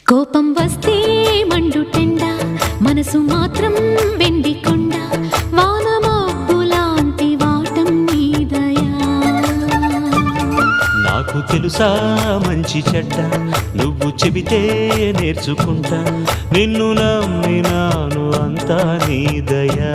కోపం వస్తే మండుటెండ, మనసు మాత్రం వెండి కొండ, వానమబ్బులాంటి వాటం నీదయా. నాకు తెలుసా మంచి చెడ్డ, నువ్వు చెబితే నేర్చుకుంటా, నిన్ను నమ్మినాను అంతా నీదయా.